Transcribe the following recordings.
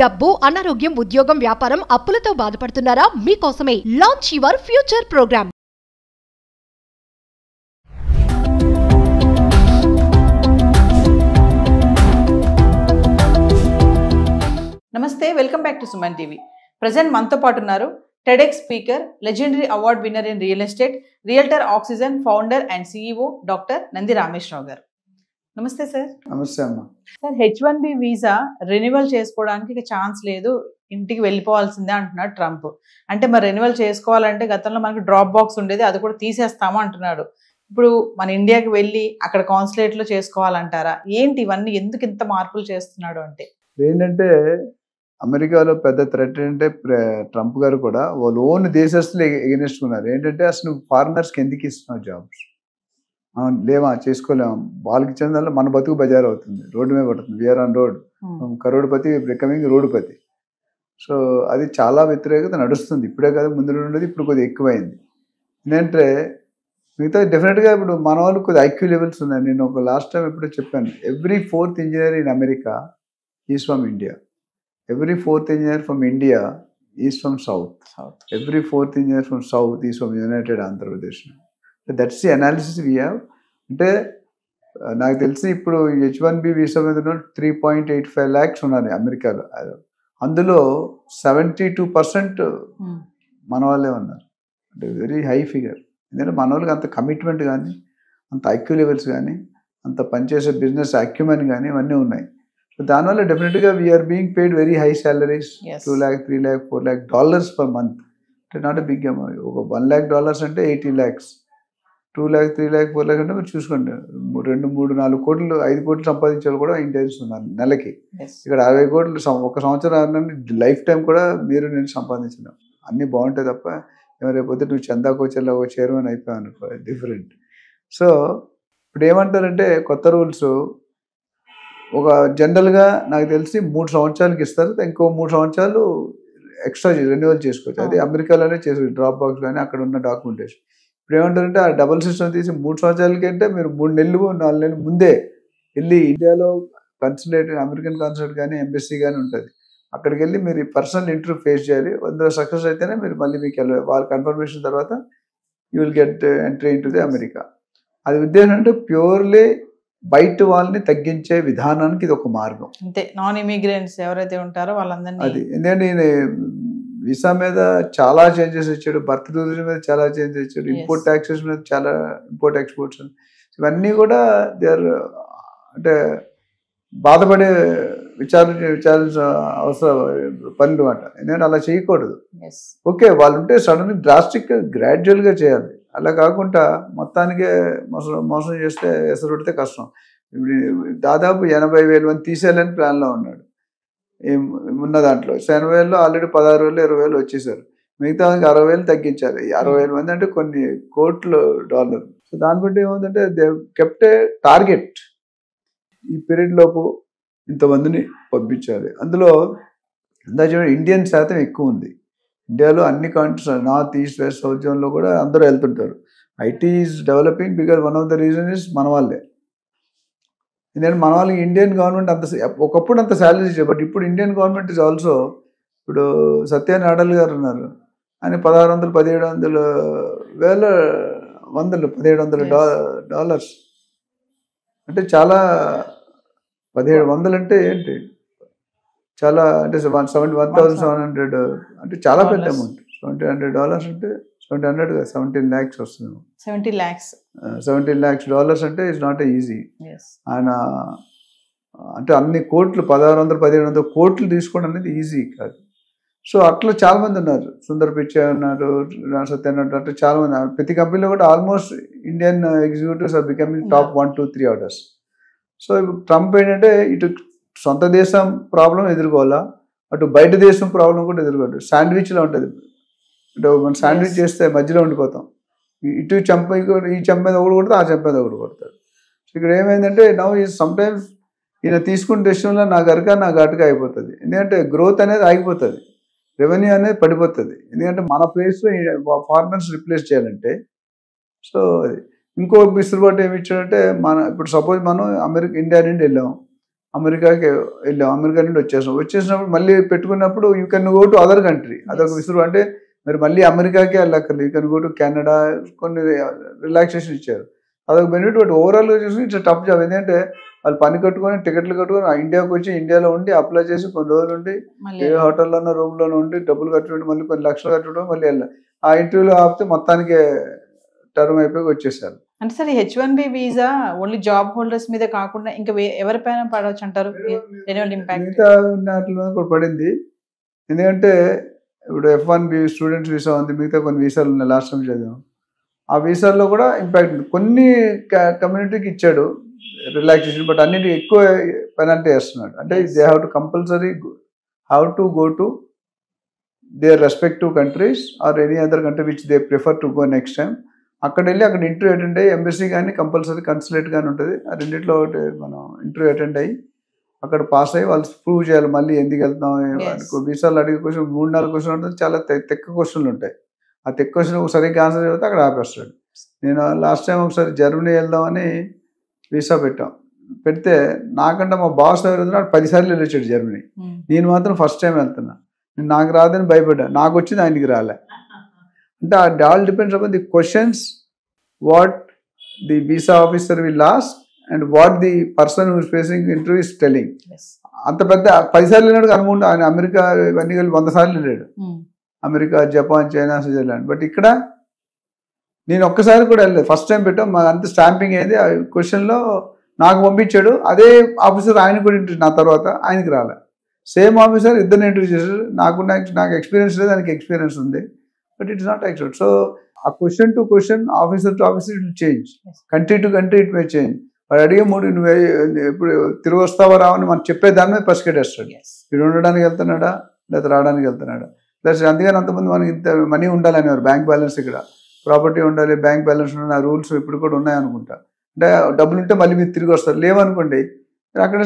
డబ్బు, అనారోగ్యం, ఉద్యోగం, వ్యాపారం, అప్పులతో బాధపడుతున్నారా? మీకోసమే లాంచ్ యువర్ ఫ్యూచర్ ప్రోగ్రామ్. నమస్తే, welcome back to Suman TV. Present మనతో పాటు ఉన్నారు TEDx speaker, legendary award winner in real estate, realtor oxygen founder and CEO doctor Nandi Rameshwar Rao గారు. నమస్తే సార్. నమస్తే అమ్మా. సార్, H1B వీసా రెన్యువల్ చేసుకోవడానికి ఇక ఛాన్స్ లేదు, ఇంటికి వెళ్ళిపోవాల్సిందే అంటున్నాడు ట్రంప్. అంటే మరి రెన్యువల్ చేసుకోవాలంటే గతంలో మనకి డ్రాప్ బాక్స్ ఉండేది, అది కూడా తీసేస్తాము అంటున్నాడు. ఇప్పుడు మన ఇండియాకి వెళ్ళి అక్కడ కాన్సులేట్లో చేసుకోవాలంటారా? ఏంటి ఇవన్నీ, ఎందుకు ఇంత మార్పులు చేస్తున్నాడు అంటే? ఏంటంటే అమెరికాలో పెద్ద థ్రెట్ అంటే ట్రంప్ గారు కూడా వాళ్ళు ఓన్ దేశస్తులు ఎగనెస్ట్ ఉన్నారు. ఏంటంటే అసలు ఫారినర్స్కి ఎందుకు ఇస్తున్నావు జాబ్స్, లేవా చేసుకోలేము, వాళ్ళకి ఇచ్చిన దాంట్లో మన బతుకు బజార్ అవుతుంది, రోడ్డు మీద పడుతుంది. We are on road, crorepati becoming రోడ్డుపతి. So అది చాలా వ్యతిరేకత నడుస్తుంది. ఇప్పుడే కాదు, ముందు ఉండేది, ఇప్పుడు కొద్దిగా ఎక్కువైంది. ఏంటంటే మిగతా డెఫినెట్గా ఇప్పుడు మన వాళ్ళు కొద్దిగా ఐక్యూ లెవెల్స్ ఉన్నాయి. నేను ఒక లాస్ట్ టైం ఎప్పుడో చెప్పాను, every 4th engineer in America is from India, every 4th engineer from India is from south, every 4th engineer from south is from United Andhra Pradesh. That's the analysis we have. అంటే నాకు తెలిసి ఇప్పుడు H1B visa మీద 3.85 lakhs ఉన్నారు అమెరికాలో. అందులో 72% మన వాళ్ళే ఉన్నారు. అంటే వెరీ హై ఫిగర్. ఎందుకంటే మన వాళ్ళకి అంత కమిట్మెంట్ కానీ, అంత ఐక్యూ లెవెల్స్ కానీ, అంత పనిచేసే బిజినెస్ అక్యుమెంట్ కానీ ఇవన్నీ ఉన్నాయి. సో దానివల్ల డెఫినెట్గా we are being paid very high salaries, $2 lakh, $3 lakh, $4 lakh per month. అంటే నాట్ ఎ బిగ్ అమౌంట్. ఒక $1 lakh అంటే 80 lakhs, 2 lakh, 3 lakh, 4 lakh అంటే మీరు చూసుకోండి, 2, 3, 4 కోట్లు, 5 కోట్లు సంపాదించే వాళ్ళు కూడా ఇండియన్స్ ఉన్నారు నెలకి. ఇక్కడ 60 కోట్లు ఒక సంవత్సరం లైఫ్ టైం కూడా మీరు నేను సంపాదించలేం. అన్నీ బాగుంటాయి తప్ప రేపొద్దు నువ్వు చందాకో చెల్లాకో చైర్మన్ అయిపోయావు అనుకో, డిఫరెంట్. సో ఇప్పుడు ఏమంటారంటే కొత్త రూల్స్ ఒక జనరల్గా నాకు తెలిసి 3 సంవత్సరాలకి ఇస్తారు, ఇంకో 3 సంవత్సరాలు ఎక్స్ట్రా రెన్యువల్ చేసుకోవచ్చు. అది అమెరికాలోనే చేసుకోవచ్చు, డ్రాప్ బాక్స్ కానీ అక్కడ ఉన్న డాక్యుమెంటేషన్. ఇప్పుడు ఏమంటారంటే ఆ డబుల్ సిస్టమ్ తీసి 3 సంవత్సరాలకి అంటే మీరు 3 నెలలు 4 నెలలు ముందే వెళ్ళి ఇండియాలో కన్సులేట్, అమెరికన్ కన్సులేట్ కానీ ఎంబసీ కానీ ఉంటుంది, అక్కడికి వెళ్ళి మీరు పర్సనల్ ఇంటర్వ్యూ ఫేస్ చేయాలి. అందులో సక్సెస్ అయితేనే మీరు మళ్ళీ మీకు వెళ్ళాలి. వాళ్ళ కన్ఫర్మేషన్ తర్వాత you will get entry in to the America. అది ఉద్దేశం అంటే ప్యూర్లీ బయట వాళ్ళని తగ్గించే విధానానికి ఇది ఒక మార్గం. అంతే, నాన్ ఇమిగ్రెంట్స్ ఎవరైతే ఉంటారో వాళ్ళందరినీ. అది ఎందుకంటే ఈయన వీసా మీద చాలా చేంజెస్ ఇచ్చాడు, బర్త్ రిజిస్ట్రేషన్ మీద చాలా చేంజెస్ ఇచ్చాడు, ఇంపోర్ట్ ట్యాక్సెస్ మీద చాలా, ఇంపోర్ట్ ఎక్స్పోర్ట్స్, ఇవన్నీ కూడా దే ఆర్ అంటే బాధపడే విచారించ అవసరం పనులు అంట. ఎందుకంటే అలా చేయకూడదు. ఓకే, వాళ్ళు ఉంటే సడన్గా డ్రాస్టిక్గా గ్రాడ్యువల్గా చేయాలి. అలా కాకుండా మొత్తానికే మోసం చేస్తే ఎసరు పెడితే కష్టం. దాదాపు 80,000 మంది తీసేయాలని ప్లాన్లో ఉన్నాడు. ఉన్న దాంట్లో 80,000లో ఆల్రెడీ 16,000, 20,000 వచ్చేసారు. మిగతా 60,000 తగ్గించాలి. 60,000 మంది అంటే కొన్ని కోట్ల డాలర్. సో దాన్ని బట్టి ఏముందంటే దే కెప్ట్ ఏ టార్గెట్, ఈ పీరియడ్ లోపు ఇంతమందిని పంపించాలి. అందులో ఇండియన్ శాతం ఎక్కువ ఉంది. ఇండియాలో అన్ని countries, north, east, west, south జోన్లో కూడా అందరూ వెళ్తుంటారు. IT is developing because one of the reason is మన వాళ్ళే. ఎందుకంటే మన వాళ్ళకి ఇండియన్ గవర్నమెంట్ అంత ఒకప్పుడు అంత శాలరీ ఇచ్చారు, బట్ ఇప్పుడు ఇండియన్ గవర్నమెంట్ ఇస్ ఆల్సో. ఇప్పుడు సత్యాని అడల్ గారు ఉన్నారు, ఆయన $1,600, $1,700 అంటే చాలా. 1,700 అంటే ఏంటి, చాలా అంటే 1,700 అంటే చాలా పెద్ద అమౌంట్. $1,700 అంటే 17 lakhs వస్తుంది. 17 lakhs అంటే ఇట్స్ నాట్ ఈజీ. ఆయన అంటే అన్ని కోట్లు, 1,600, 1,700 కోట్లు తీసుకోవడం అనేది ఈజీ కాదు. సో అట్లా చాలా మంది ఉన్నారు. సుందర్ పిచ్చే ఉన్నారు, సత్యనారాయణ, అంటే చాలా మంది. ప్రతి కంపెనీలో కూడా almost Indian executives are becoming top 1, 2, 3 orders. So ఇప్పుడు ట్రంప్ ఏంటంటే ఇటు సొంత దేశం ప్రాబ్లం ఎదుర్కోవాలా, అటు బయట దేశం ప్రాబ్లం కూడా ఎదుర్కోవాలి. శాండ్విచ్లో ఉంటుంది. అంటే మనం శాండ్విచ్ చేస్తే మధ్యలో ఉండిపోతాం. ఇటు చెంప, ఈ చెంప మీద ఒకటి కొడతాడు, ఆ చెంప మీద ఒకటి కొడతాడు. సో ఇక్కడ ఏమైందంటే నవ్ ఈ సమ్టైమ్స్ ఈయన తీసుకున్న డెసిషన్లో నా గటుక అయిపోతుంది. ఎందుకంటే గ్రోత్ అనేది ఆగిపోతుంది, రెవెన్యూ అనేది పడిపోతుంది. ఎందుకంటే మన ప్లేస్లో ఫారినర్స్ రిప్లేస్ చేయాలంటే. సో ఇంకో విసులుబాటు ఏమి ఇచ్చాడంటే, ఇప్పుడు సపోజ్ మనం ఇండియా నుండి వెళ్ళాం, అమెరికాకి వెళ్ళాం, అమెరికా నుండి వచ్చేసినప్పుడు మళ్ళీ పెట్టుకున్నప్పుడు you can go to other country, అదొక విసురు. అంటే మీరు మళ్ళీ అమెరికాకి వెళ్ళక్కర్లేదు, you can go to Canada, కొన్ని రిలాక్సేషన్ ఇచ్చారు, అదొక బెనిఫిట్. బట్ ఓవరాల్గా చూసి ఇట్స్ టఫ్ జాబ్. ఎందుకంటే వాళ్ళు పని కట్టుకొని టికెట్లు కట్టుకొని ఇండియాకి వచ్చి ఇండియాలో ఉండి అప్లై చేసి కొన్ని రోజులు ఉండి ఏ హోటల్లోనో రూమ్లోనో ఉండి డబ్బులు కట్టుకుంటే మళ్ళీ కొన్ని లక్షలు కట్టుకోవడం, మళ్ళీ వెళ్ళాలి. ఆ ఇంటర్వ్యూలో ఆపితే మొత్తానికి టర్మ్ అయిపోయి వచ్చేసారు. అంటే sir H1B visa only job holders మీద కాకుండా ఇంకా ఎవరిపైన పడవచ్చు అంటారు ఇంపాక్ట్? మిగతా వాటి మీద కూడా పడింది. ఎందుకంటే ఇప్పుడు F1B స్టూడెంట్స్ వీసా ఉంది, మిగతా కొన్ని వీసాలు ఉన్నాయి, లాస్ట్ టైం చదివాం. ఆ వీసాల్లో కూడా ఇంపాక్ట్ కొన్ని కమ్యూనిటీకి ఇచ్చాడు రిలాక్సేషన్, బట్ అన్నిటి ఎక్కువ పెనాల్టీ వేస్తున్నాడు. అంటే they have to compulsory have to go to their respective countries or any other country which they prefer to go next time. అక్కడ వెళ్ళి అక్కడ ఇంటర్వ్యూ అటెండ్ అయ్యి, ఎంబసీ కానీ కంపల్సరీ కన్సులేట్ కానీ ఉంటుంది, ఆ రెండింటిలో ఒకటి మనం ఇంటర్వ్యూ అటెండ్ అయ్యి అక్కడ పాస్ అయ్యి వాళ్ళు ప్రూవ్ చేయాలి మళ్ళీ ఎందుకు వెళ్తాం. వీసాలు అడిగే క్వశ్చన్ 3-4 క్వశ్చన్ ఉంటుంది, చాలా తెక్క క్వశ్చన్లు ఉంటాయి. ఆ తెక్క క్వశ్చన్ సరిగ్గా ఆన్సర్ చెబితే అక్కడ ఆపేస్తాడు. నేను లాస్ట్ టైం ఒకసారి జర్మనీ వెళ్దామని వీసా పెడితే నాకంటే మా బాస్ ఎవరు 10 సార్లు వెళ్ళొచ్చాడు జర్మనీ. నేను మాత్రం ఫస్ట్ టైం వెళ్తున్నా, నాకు రాదని భయపడ్డా, నాకు వచ్చింది ఆయనకి రాలే. అంటే all depends upon the questions what the visa officer will ask and what the person who is facing interview is telling. అంత పెద్ద 10 సార్లు వెళ్ళాడు అనుకుంటా, ఆయన అమెరికా ఇవన్నీ కలిపి 100 సార్లు వెళ్ళాడు, America, Japan, China, Switzerland. But ఇక్కడ నేను ఒక్కసారి కూడా వెళ్ళలేదు, ఫస్ట్ టైం పెట్టాం. మా అంత స్టాంపింగ్ అయింది, ఆ క్వశ్చన్లో నాకు పంపించాడు. అదే ఆఫీసర్ ఆయన కూడా ఇంటర్వ్యూ, నా తర్వాత ఆయనకి రాలే. సేమ్ ఆఫీసర్ ఇద్దరిని ఇంటర్వ్యూ చేశారు. నాకు ఎక్స్పీరియన్స్ లేదు, ఆయనకి ఎక్స్పీరియన్స్ ఉంది, but it's not accept. So ఆ question to question, officer to officer it will change, country to country it may change. వాడు అడిగే నువ్వు ఇప్పుడు తిరిగి వస్తావా రావని మనం చెప్పే దాని మీద పసిగట్టేస్తాడు. వీడు ఉండడానికి వెళ్తున్నాడా లేదా రావడానికి వెళ్తున్నాడా. ప్లస్ అందుకని అంతమంది మనకి ఇంత మనీ ఉండాలనేవారు, బ్యాంక్ బ్యాలెన్స్, ఇక్కడ ప్రాపర్టీ ఉండాలి, బ్యాంక్ బ్యాలెన్స్ ఉండాలి, ఆ రూల్స్ ఇప్పుడు కూడా ఉన్నాయనుకుంటా. అంటే డబ్బులు ఉంటే మళ్ళీ మీరు తిరిగి వస్తారు, లేవనుకోండి అక్కడ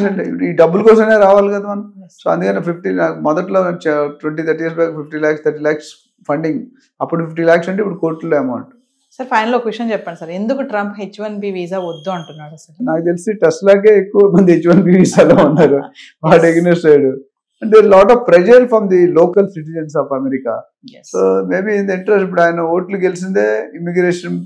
ఈ డబ్బుల కోసమే రావాలి కదా మనం. సో అందుకని 50 మొదట్లో 20-30 years back 50 lakhs 30 lakhs funding, అప్పుడు 50 lakhs అంటే ఇప్పుడు కోర్టులో అమౌంట్. సార్ ఫైనల్ ఒక క్వశ్చన్ చెప్పండి సార్, ఎందుకు ట్రంప్ H1B వీసా వద్దు అంటున్నాడు? అసలు నాకు తెలిసి టెస్లాకే ఎక్కువ మంది H1B వీసాలో ఉన్నారు, వాడు against side. And there is a lot of pressure from the local citizens of America. Yes. So maybe in the interest, ఇప్పుడు ఆయన ఓట్లు గెలిచిందే ఇమిగ్రేషన్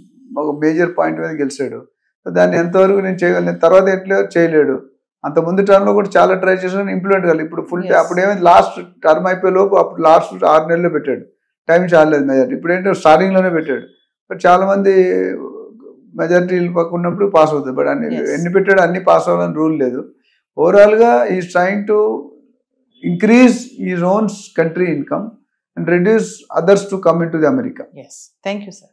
ఒక మేజర్ పాయింట్ మీద గెలిచాడు. సో దాన్ని ఎంతవరకు నేను చేయగలను, తర్వాత ఎట్లా చేయలేడు. అంత ముందు టర్మ్లో కూడా చాలా ట్రై చేసాను, ఇంప్లిమెంట్ కాదు. ఇప్పుడు ఫుల్ అప్పుడు ఏమైంది, లాస్ట్ టర్మ్ అయిపోయే లోపు అప్పుడు లాస్ట్ 6 నెలల్లో పెట్టాడు, టైం చాలేదు మెజారిటీ. ఇప్పుడు ఏంటంటే స్టార్టింగ్లోనే పెట్టాడు. బట్ చాలా మంది మెజారిటీలు పక్క ఉన్నప్పుడు పాస్ అవుతుంది, బట్ ఎన్ని పెట్టాడు అన్ని పాస్ అవ్వాలని రూల్ లేదు. ఓవరాల్గా is trying to increase his own country income and reduce others to come into the America. Yes. Thank you, sir.